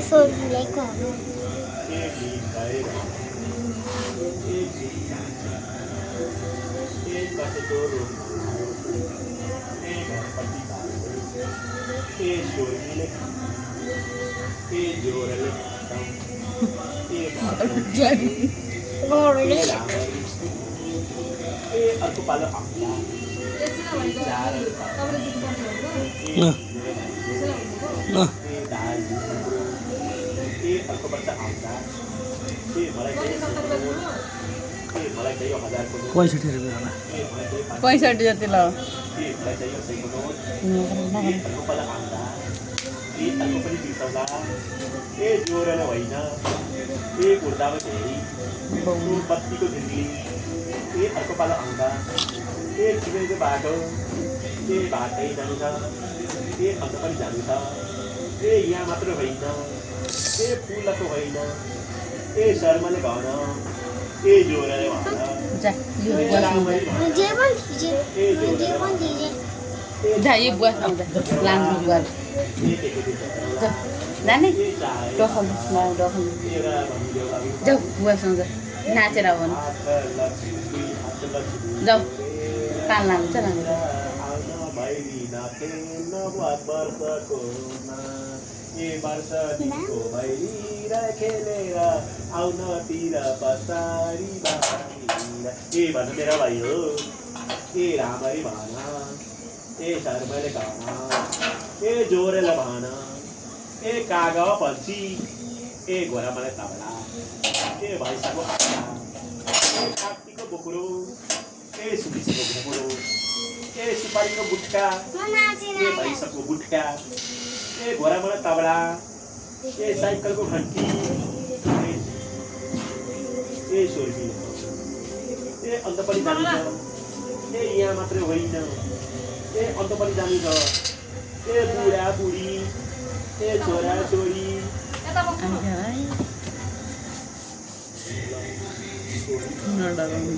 छोरीलाई घर अर्को पालो अर्को बच्चा आउँदा मलाई चाहियो 1000 को 65 रुपियाँ होला 65 जति ल मलाई चाहियो 100 को नोट अर्को पालो आउँदा अर्को पनि बिर्सौला जोरेर होइन कुर्तामा धेरै बत्तीको धिर्ली अर्को पालो आउँदा छिमेको बाटो बाटै जानु छ अन्त पनि जानु छ यहाँ मात्र होइन फुलको होइन शर्माले भन जोरले भन जा यो बुवा आउँछ लानु बुवा जाने डखल जाऊ बुवासँग नाचेर भन्नु जाऊ कान लाग्छ लानु वर्ष दिनको भैरी खेलेर आउन तिर पसारी भन मेरा भाइ हो रामरी भन शर्माले भन जोरेर भन काग पन्छी घोरा मलाई तबला भैँसाको आँटा काटीको बोक्रो सुकिसीको घुम्रो सुपारीको गुट्का भैँसाको गुट्का घोरा मलाई तबला साइकलको घन्टी सोर्की अन्त पनि जानु छ यहाँ मात्रै होइन अन्त पनि जानु छ बुढा बुढी छोरा छोरी नडराउनु